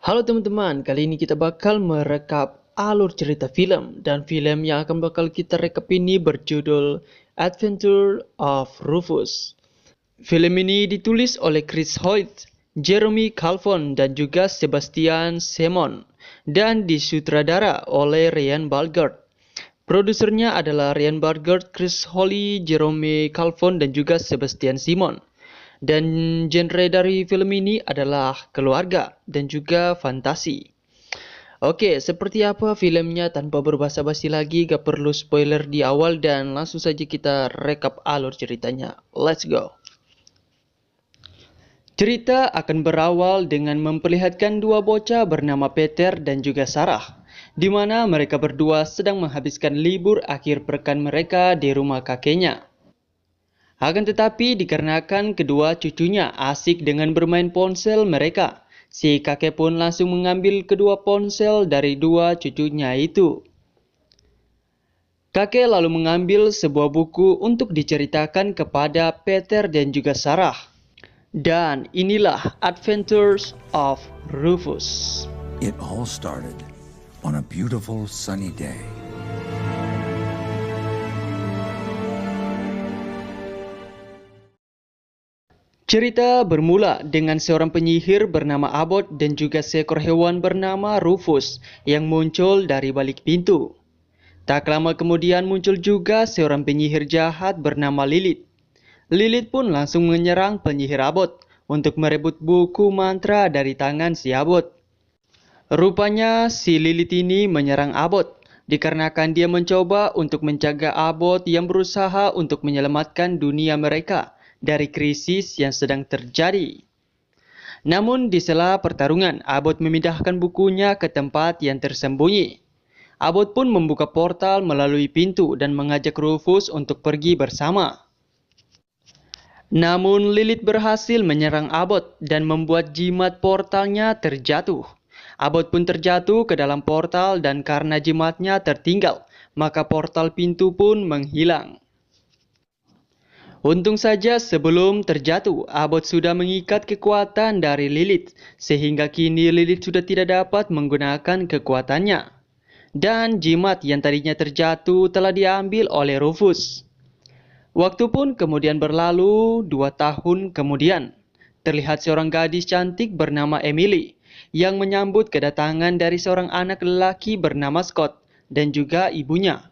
Halo teman-teman, kali ini kita bakal merekap alur cerita film. Dan film yang akan bakal kita rekap ini berjudul Adventure of Rufus. Film ini ditulis oleh Chris Hoyt, Jeremy Calvon, dan juga Sebastian Simon. Dan disutradara oleh Ryan Balgard. Produsernya adalah Ryan Balgard, Chris Holly, Jeremy Calvon, dan juga Sebastian Simon. Dan genre dari film ini adalah keluarga dan juga fantasi. Oke, seperti apa filmnya tanpa berbasa-basi lagi, gak perlu spoiler di awal dan langsung saja kita rekap alur ceritanya. Let's go. Cerita akan berawal dengan memperlihatkan dua bocah bernama Peter dan juga Sarah, di mana mereka berdua sedang menghabiskan libur akhir pekan mereka di rumah kakeknya. Akan tetapi dikarenakan kedua cucunya asik dengan bermain ponsel mereka, si kakek pun langsung mengambil kedua ponsel dari dua cucunya itu. Kakek lalu mengambil sebuah buku untuk diceritakan kepada Peter dan juga Sarah. Dan inilah Adventures of Rufus. It all started on a beautiful sunny day. Cerita bermula dengan seorang penyihir bernama Abbott dan juga seekor hewan bernama Rufus yang muncul dari balik pintu. Tak lama kemudian muncul juga seorang penyihir jahat bernama Lilith. Lilith pun langsung menyerang penyihir Abbott untuk merebut buku mantra dari tangan si Abbott. Rupanya si Lilith ini menyerang Abbott dikarenakan dia mencoba untuk menjaga Abbott yang berusaha untuk menyelamatkan dunia mereka dari krisis yang sedang terjadi. Namun di sela pertarungan, Abbott memindahkan bukunya ke tempat yang tersembunyi. Abbott pun membuka portal melalui pintu dan mengajak Rufus untuk pergi bersama. Namun Lilith berhasil menyerang Abbott dan membuat jimat portalnya terjatuh. Abbott pun terjatuh ke dalam portal dan karena jimatnya tertinggal, maka portal pintu pun menghilang. Untung saja sebelum terjatuh, Abbott sudah mengikat kekuatan dari Lilith, sehingga kini Lilith sudah tidak dapat menggunakan kekuatannya. Dan jimat yang tadinya terjatuh telah diambil oleh Rufus. Waktu pun kemudian berlalu 2 tahun kemudian. Terlihat seorang gadis cantik bernama Emily, yang menyambut kedatangan dari seorang anak lelaki bernama Scott, dan juga ibunya.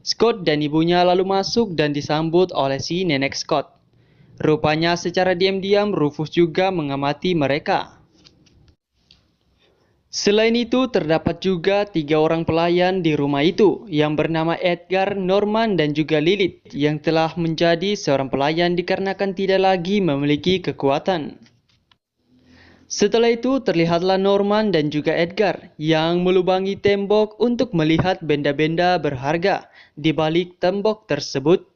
Scott dan ibunya lalu masuk dan disambut oleh si nenek Scott. Rupanya secara diam-diam Rufus juga mengamati mereka. Selain itu terdapat juga 3 orang pelayan di rumah itu yang bernama Edgar, Norman, dan juga Lilith yang telah menjadi seorang pelayan dikarenakan tidak lagi memiliki kekuatan. Setelah itu terlihatlah Norman dan juga Edgar yang melubangi tembok untuk melihat benda-benda berharga di balik tembok tersebut.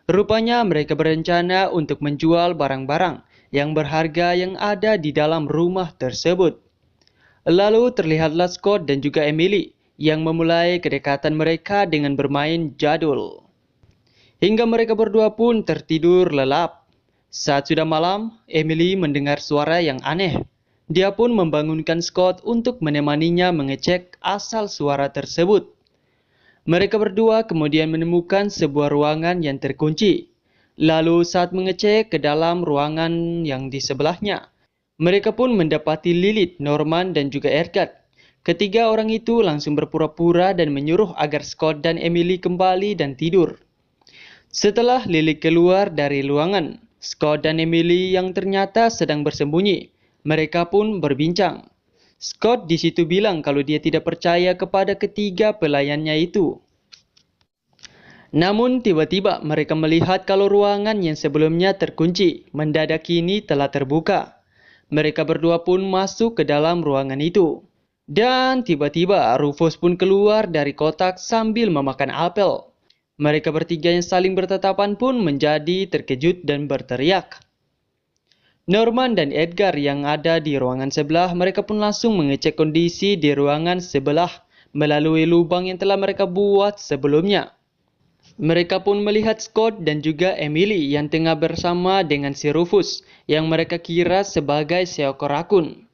Rupanya mereka berencana untuk menjual barang-barang yang berharga yang ada di dalam rumah tersebut. Lalu terlihatlah Scott dan juga Emily yang memulai kedekatan mereka dengan bermain jadul. Hingga mereka berdua pun tertidur lelap. Saat sudah malam, Emily mendengar suara yang aneh. Dia pun membangunkan Scott untuk menemaninya mengecek asal suara tersebut. Mereka berdua kemudian menemukan sebuah ruangan yang terkunci. Lalu saat mengecek ke dalam ruangan yang di sebelahnya, mereka pun mendapati Lilith, Norman, dan juga Edgar. Ketiga orang itu langsung berpura-pura dan menyuruh agar Scott dan Emily kembali dan tidur. Setelah Lilith keluar dari ruangan, Scott dan Emily yang ternyata sedang bersembunyi. Mereka pun berbincang. Scott di situ bilang kalau dia tidak percaya kepada ketiga pelayannya itu. Namun tiba-tiba mereka melihat kalau ruangan yang sebelumnya terkunci mendadak kini telah terbuka. Mereka berdua pun masuk ke dalam ruangan itu. Dan tiba-tiba Rufus pun keluar dari kotak sambil memakan apel. Mereka bertiga yang saling bertatapan pun menjadi terkejut dan berteriak. Norman dan Edgar yang ada di ruangan sebelah, mereka pun langsung mengecek kondisi di ruangan sebelah melalui lubang yang telah mereka buat sebelumnya. Mereka pun melihat Scott dan juga Emily yang tengah bersama dengan si Rufus yang mereka kira sebagai seekor rakun.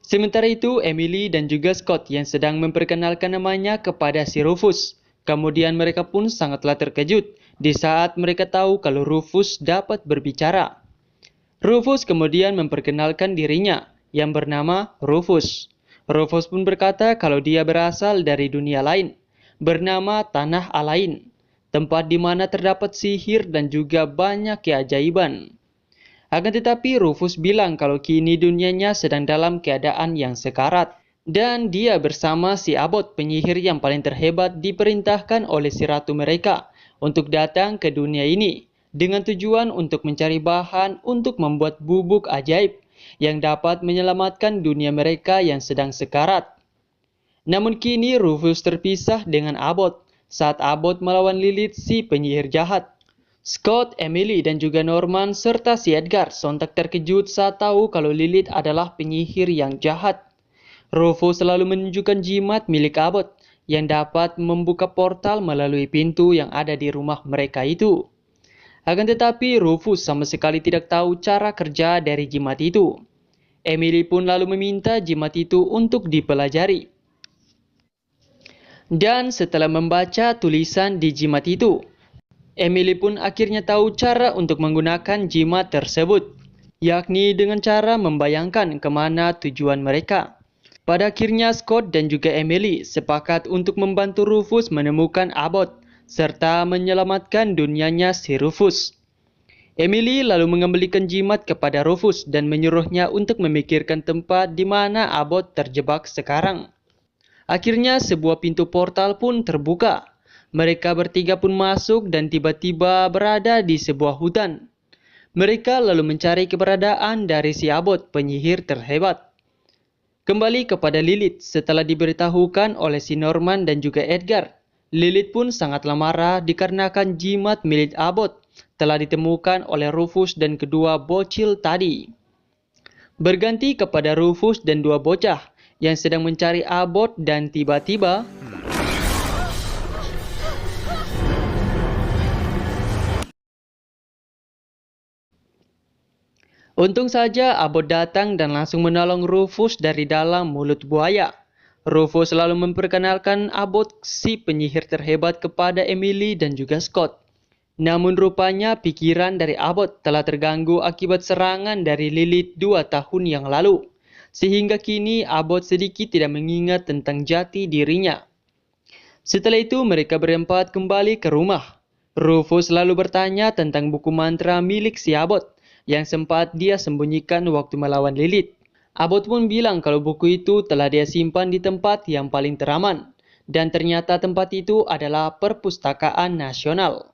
Sementara itu, Emily dan juga Scott yang sedang memperkenalkan namanya kepada si Rufus. Kemudian mereka pun sangatlah terkejut di saat mereka tahu kalau Rufus dapat berbicara. Rufus kemudian memperkenalkan dirinya yang bernama Rufus. Rufus pun berkata kalau dia berasal dari dunia lain, bernama Tanah Alain, tempat di mana terdapat sihir dan juga banyak keajaiban. Akan tetapi Rufus bilang kalau kini dunianya sedang dalam keadaan yang sekarat. Dan dia bersama si Abbot, penyihir yang paling terhebat, diperintahkan oleh si ratu mereka untuk datang ke dunia ini dengan tujuan untuk mencari bahan untuk membuat bubuk ajaib yang dapat menyelamatkan dunia mereka yang sedang sekarat. Namun kini Rufus terpisah dengan Abbot saat Abbot melawan Lilith si penyihir jahat. Scott, Emily, dan juga Norman serta si Edgar sontak terkejut saat tahu kalau Lilith adalah penyihir yang jahat. Rufus selalu menunjukkan jimat milik Abbot yang dapat membuka portal melalui pintu yang ada di rumah mereka itu. Akan tetapi Rufus sama sekali tidak tahu cara kerja dari jimat itu. Emily pun lalu meminta jimat itu untuk dipelajari. Dan setelah membaca tulisan di jimat itu, Emily pun akhirnya tahu cara untuk menggunakan jimat tersebut, yakni dengan cara membayangkan kemana tujuan mereka. Pada akhirnya Scott dan juga Emily sepakat untuk membantu Rufus menemukan Abbot, serta menyelamatkan dunianya si Rufus. Emily lalu mengembalikan jimat kepada Rufus dan menyuruhnya untuk memikirkan tempat di mana Abbot terjebak sekarang. Akhirnya sebuah pintu portal pun terbuka. Mereka bertiga pun masuk dan tiba-tiba berada di sebuah hutan. Mereka lalu mencari keberadaan dari si Abbot, penyihir terhebat. Kembali kepada Lilith setelah diberitahukan oleh si Norman dan juga Edgar. Lilith pun sangatlah marah dikarenakan jimat milik Abbot telah ditemukan oleh Rufus dan kedua bocil tadi. Berganti kepada Rufus dan dua bocah yang sedang mencari Abbot dan tiba-tiba untung saja Abbot datang dan langsung menolong Rufus dari dalam mulut buaya. Rufus lalu memperkenalkan Abbot si penyihir terhebat kepada Emily dan juga Scott. Namun rupanya pikiran dari Abbot telah terganggu akibat serangan dari Lilith 2 tahun yang lalu. Sehingga kini Abbot sedikit tidak mengingat tentang jati dirinya. Setelah itu mereka berempat kembali ke rumah. Rufus lalu bertanya tentang buku mantra milik si Abbot yang sempat dia sembunyikan waktu melawan Lilith. Abbot pun bilang kalau buku itu telah dia simpan di tempat yang paling teraman, dan ternyata tempat itu adalah Perpustakaan Nasional.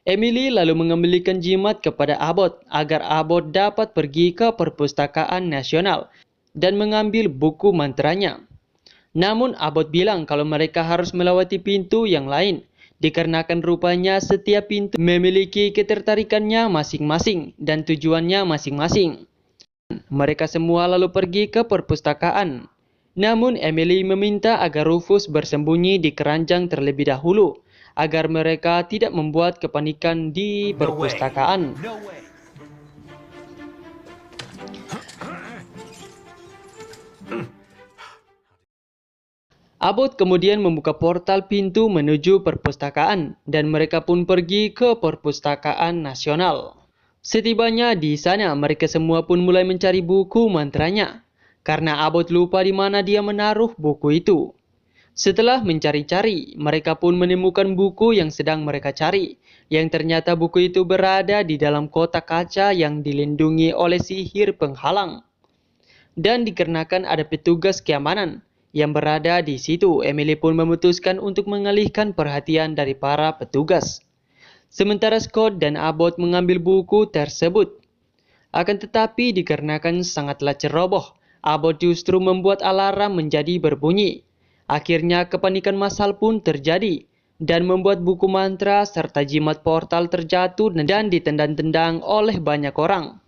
Emily lalu mengembalikan jimat kepada Abbot agar Abbot dapat pergi ke Perpustakaan Nasional dan mengambil buku mantranya. Namun Abbot bilang kalau mereka harus melewati pintu yang lain, dikarenakan rupanya setiap pintu memiliki ketertarikannya masing-masing dan tujuannya masing-masing. Mereka semua lalu pergi ke perpustakaan. Namun Emily meminta agar Rufus bersembunyi di keranjang terlebih dahulu, agar mereka tidak membuat kepanikan di perpustakaan. No way. Abbot kemudian membuka portal pintu menuju perpustakaan dan mereka pun pergi ke Perpustakaan Nasional. Setibanya di sana, mereka semua pun mulai mencari buku mantranya karena Abbot lupa di mana dia menaruh buku itu. Setelah mencari-cari, mereka pun menemukan buku yang sedang mereka cari, yang ternyata buku itu berada di dalam kotak kaca yang dilindungi oleh sihir penghalang. Dan dikarenakan ada petugas keamanan yang berada di situ, Emily pun memutuskan untuk mengalihkan perhatian dari para petugas. Sementara Scott dan Abbot mengambil buku tersebut. Akan tetapi dikarenakan sangatlah ceroboh, Abbot justru membuat alarm menjadi berbunyi. Akhirnya kepanikan massal pun terjadi dan membuat buku mantra serta jimat portal terjatuh dan ditendang-tendang oleh banyak orang.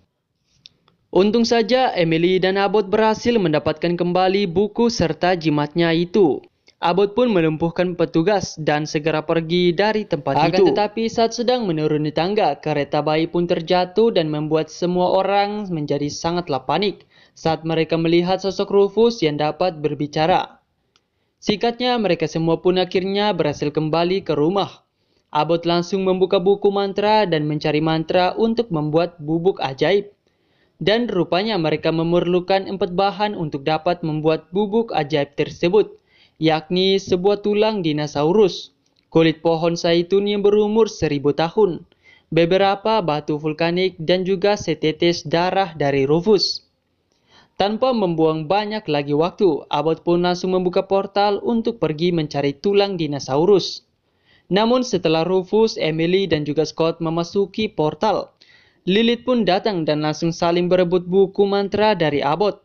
Untung saja Emily dan Abbot berhasil mendapatkan kembali buku serta jimatnya itu. Abbot pun melumpuhkan petugas dan segera pergi dari tempat itu. Akan tetapi saat sedang menuruni tangga, kereta bayi pun terjatuh dan membuat semua orang menjadi sangatlah panik saat mereka melihat sosok Rufus yang dapat berbicara. Singkatnya, mereka semua pun akhirnya berhasil kembali ke rumah. Abbott langsung membuka buku mantra dan mencari mantra untuk membuat bubuk ajaib. Dan rupanya mereka memerlukan 4 bahan untuk dapat membuat bubuk ajaib tersebut, yakni sebuah tulang dinosaurus, kulit pohon zaitun yang berumur 1000 tahun, beberapa batu vulkanik, dan juga setetes darah dari Rufus. Tanpa membuang banyak lagi waktu, Abbott pun langsung membuka portal untuk pergi mencari tulang dinosaurus. Namun setelah Rufus, Emily, dan juga Scott memasuki portal, Lilith pun datang dan langsung saling berebut buku mantra dari Abbott.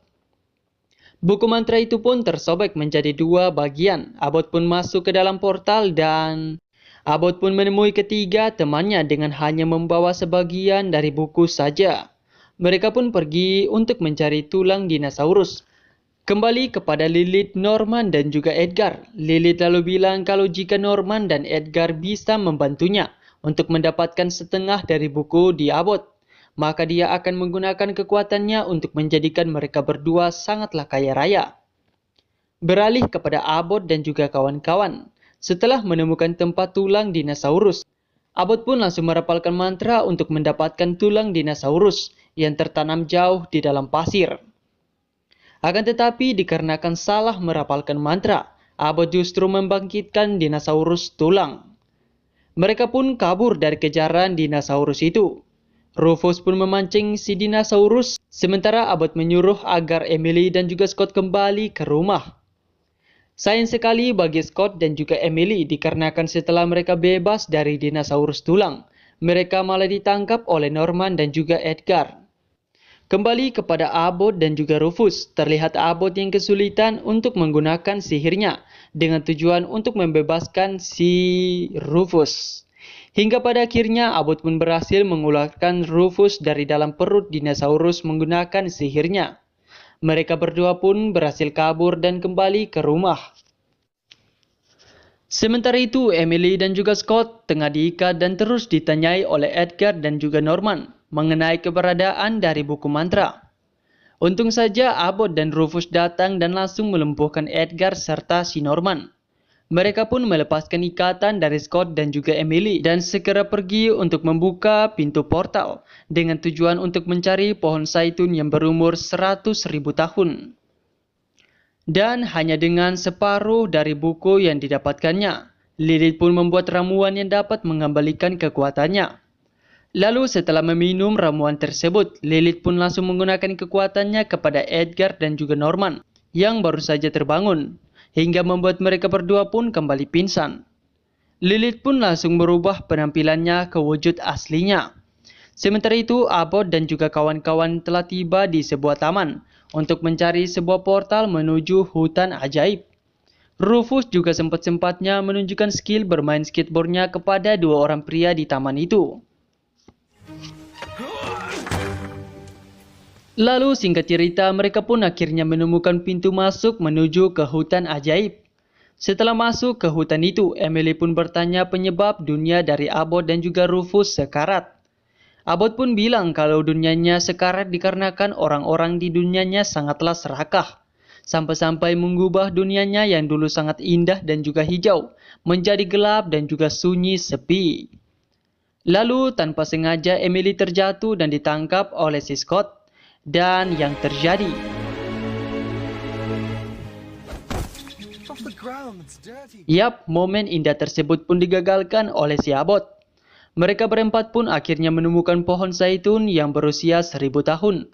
Buku mantra itu pun tersobek menjadi 2 bagian. Abbott pun masuk ke dalam portal dan Abbott pun menemui ketiga temannya dengan hanya membawa sebagian dari buku saja. Mereka pun pergi untuk mencari tulang dinosaurus. Kembali kepada Lilith, Norman, dan juga Edgar. Lilith lalu bilang kalau jika Norman dan Edgar bisa membantunya untuk mendapatkan setengah dari buku di Abbott, maka dia akan menggunakan kekuatannya untuk menjadikan mereka berdua sangatlah kaya raya. Beralih kepada Abbott dan juga kawan-kawan. Setelah menemukan tempat tulang dinosaurus, Abbott pun langsung merapalkan mantra untuk mendapatkan tulang dinosaurus yang tertanam jauh di dalam pasir. Akan tetapi dikarenakan salah merapalkan mantra, Abbott justru membangkitkan dinosaurus tulang. Mereka pun kabur dari kejaran dinosaurus itu. Rufus pun memancing si dinosaurus, sementara Abbott menyuruh agar Emily dan juga Scott kembali ke rumah. Sayang sekali bagi Scott dan juga Emily dikarenakan setelah mereka bebas dari dinosaurus tulang, mereka malah ditangkap oleh Norman dan juga Edgar. Kembali kepada Abbott dan juga Rufus, terlihat Abbott yang kesulitan untuk menggunakan sihirnya dengan tujuan untuk membebaskan si Rufus. Hingga pada akhirnya Abbott pun berhasil mengeluarkan Rufus dari dalam perut dinosaurus menggunakan sihirnya. Mereka berdua pun berhasil kabur dan kembali ke rumah. Sementara itu, Emily dan juga Scott tengah diikat dan terus ditanyai oleh Edgar dan juga Norman mengenai keberadaan dari buku mantra. Untung saja Abbott dan Rufus datang dan langsung melumpuhkan Edgar serta si Norman. Mereka pun melepaskan ikatan dari Scott dan juga Emily dan segera pergi untuk membuka pintu portal dengan tujuan untuk mencari pohon zaitun yang berumur 100.000 tahun. Dan hanya dengan separuh dari buku yang didapatkannya, Lilith pun membuat ramuan yang dapat mengembalikan kekuatannya. Lalu setelah meminum ramuan tersebut, Lilith pun langsung menggunakan kekuatannya kepada Edgar dan juga Norman yang baru saja terbangun, hingga membuat mereka berdua pun kembali pingsan. Lilith pun langsung merubah penampilannya ke wujud aslinya. Sementara itu, Abbott dan juga kawan-kawan telah tiba di sebuah taman untuk mencari sebuah portal menuju hutan ajaib. Rufus juga sempat-sempatnya menunjukkan skill bermain skateboardnya kepada 2 orang pria di taman itu. Lalu singkat cerita, mereka pun akhirnya menemukan pintu masuk menuju ke hutan ajaib. Setelah masuk ke hutan itu, Emily pun bertanya penyebab dunia dari Abbott dan juga Rufus sekarat. Abbott pun bilang kalau dunianya sekarat dikarenakan orang-orang di dunianya sangatlah serakah. Sampai-sampai mengubah dunianya yang dulu sangat indah dan juga hijau, menjadi gelap dan juga sunyi sepi. Lalu tanpa sengaja Emily terjatuh dan ditangkap oleh si Scott. Dan yang terjadi, momen indah tersebut pun digagalkan oleh si Abbott. Mereka berempat pun akhirnya menemukan pohon zaitun yang berusia 1000 tahun.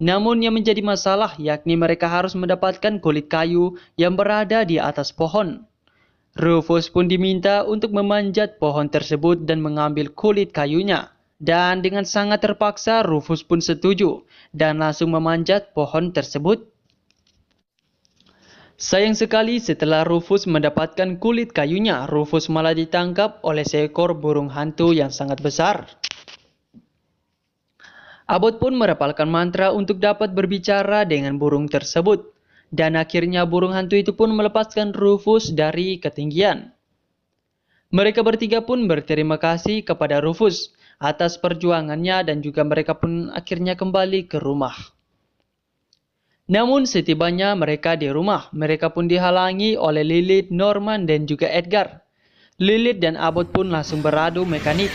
Namun yang menjadi masalah yakni mereka harus mendapatkan kulit kayu yang berada di atas pohon. Rufus pun diminta untuk memanjat pohon tersebut dan mengambil kulit kayunya. Dan dengan sangat terpaksa Rufus pun setuju dan langsung memanjat pohon tersebut. Sayang sekali setelah Rufus mendapatkan kulit kayunya, Rufus malah ditangkap oleh seekor burung hantu yang sangat besar. Abbott pun merapalkan mantra untuk dapat berbicara dengan burung tersebut. Dan akhirnya burung hantu itu pun melepaskan Rufus dari ketinggian. Mereka bertiga pun berterima kasih kepada Rufus atas perjuangannya dan juga mereka pun akhirnya kembali ke rumah. Namun setibanya mereka di rumah, mereka pun dihalangi oleh Lilith, Norman, dan juga Edgar. Lilith dan Abbott pun langsung beradu mekanik.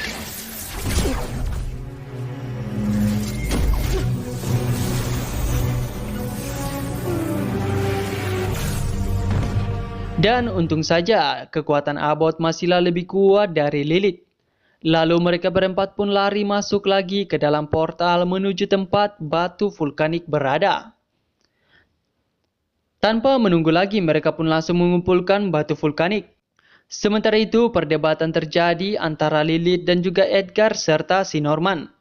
Dan untung saja kekuatan Abbott masihlah lebih kuat dari Lilith. Lalu mereka berempat pun lari masuk lagi ke dalam portal menuju tempat batu vulkanik berada. Tanpa menunggu lagi mereka pun langsung mengumpulkan batu vulkanik. Sementara itu perdebatan terjadi antara Lilith dan juga Edgar serta si Norman.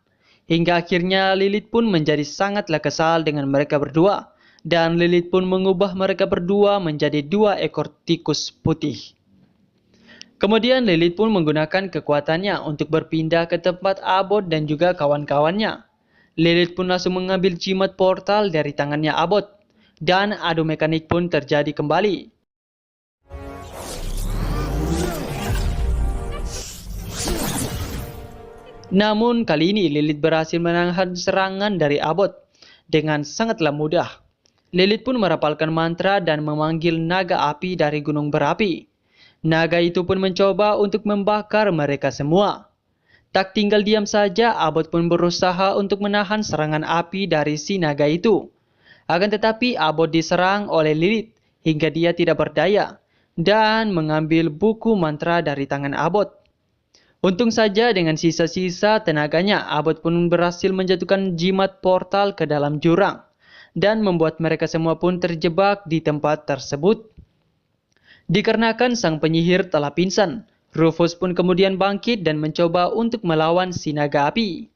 Hingga akhirnya Lilith pun menjadi sangatlah kesal dengan mereka berdua. Dan Lilith pun mengubah mereka berdua menjadi 2 ekor tikus putih. Kemudian Lilith pun menggunakan kekuatannya untuk berpindah ke tempat Abbott dan juga kawan-kawannya. Lilith pun langsung mengambil jimat portal dari tangannya Abbott. Dan adu mekanik pun terjadi kembali. Namun kali ini Lilith berhasil menahan serangan dari Abbott dengan sangatlah mudah. Lilith pun merapalkan mantra dan memanggil naga api dari gunung berapi. Naga itu pun mencoba untuk membakar mereka semua. Tak tinggal diam saja, Abbott pun berusaha untuk menahan serangan api dari si naga itu. Akan tetapi Abbott diserang oleh Lilith hingga dia tidak berdaya dan mengambil buku mantra dari tangan Abbott. Untung saja dengan sisa-sisa tenaganya, Abbott pun berhasil menjatuhkan jimat portal ke dalam jurang. Dan membuat mereka semua pun terjebak di tempat tersebut. Dikarenakan sang penyihir telah pingsan, Rufus pun kemudian bangkit dan mencoba untuk melawan si naga api.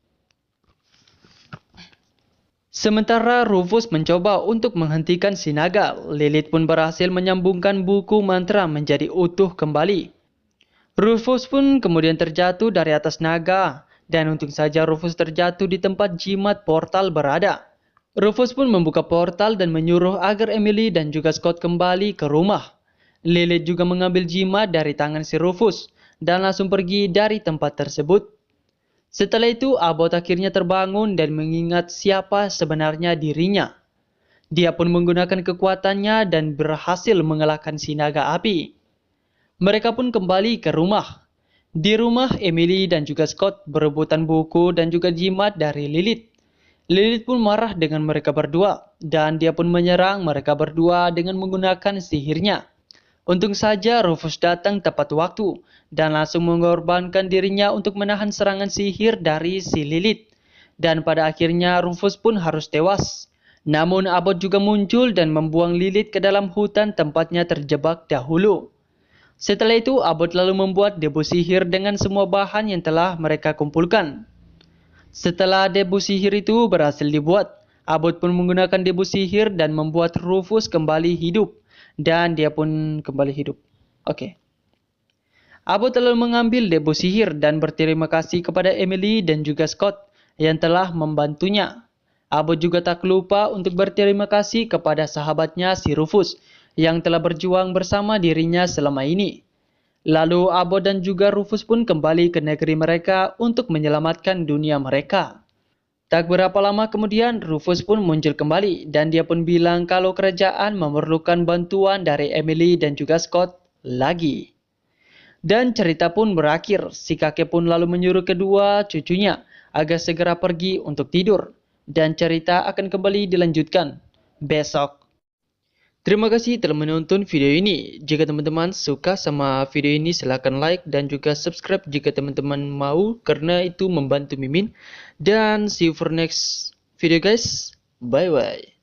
Sementara Rufus mencoba untuk menghentikan si naga, Lilith pun berhasil menyambungkan buku mantra menjadi utuh kembali. Rufus pun kemudian terjatuh dari atas naga, dan untung saja Rufus terjatuh di tempat jimat portal berada. Rufus pun membuka portal dan menyuruh agar Emily dan juga Scott kembali ke rumah. Lilith juga mengambil jimat dari tangan si Rufus dan langsung pergi dari tempat tersebut. Setelah itu Abbott akhirnya terbangun dan mengingat siapa sebenarnya dirinya. Dia pun menggunakan kekuatannya dan berhasil mengalahkan si naga api. Mereka pun kembali ke rumah. Di rumah Emily dan juga Scott berebutan buku dan juga jimat dari Lilith. Lilith pun marah dengan mereka berdua, dan dia pun menyerang mereka berdua dengan menggunakan sihirnya. Untung saja Rufus datang tepat waktu, dan langsung mengorbankan dirinya untuk menahan serangan sihir dari si Lilith. Dan pada akhirnya Rufus pun harus tewas. Namun Abbott juga muncul dan membuang Lilith ke dalam hutan tempatnya terjebak dahulu. Setelah itu Abbott lalu membuat debu sihir dengan semua bahan yang telah mereka kumpulkan. Setelah debu sihir itu berhasil dibuat, Abbott pun menggunakan debu sihir dan membuat Rufus kembali hidup. Dan dia pun kembali hidup. Oke. Abbott lalu mengambil debu sihir dan berterima kasih kepada Emily dan juga Scott yang telah membantunya. Abbott juga tak lupa untuk berterima kasih kepada sahabatnya si Rufus yang telah berjuang bersama dirinya selama ini. Lalu Abbott dan juga Rufus pun kembali ke negeri mereka untuk menyelamatkan dunia mereka. Tak berapa lama kemudian Rufus pun muncul kembali dan dia pun bilang kalau kerajaan memerlukan bantuan dari Emily dan juga Scott lagi. Dan cerita pun berakhir, si kakek pun lalu menyuruh kedua cucunya agar segera pergi untuk tidur. Dan cerita akan kembali dilanjutkan besok. Terima kasih telah menonton video ini. Jika teman-teman suka sama video ini silahkan like dan juga subscribe jika teman-teman mau karena itu membantu Mimin. Dan see you for next video guys. Bye bye.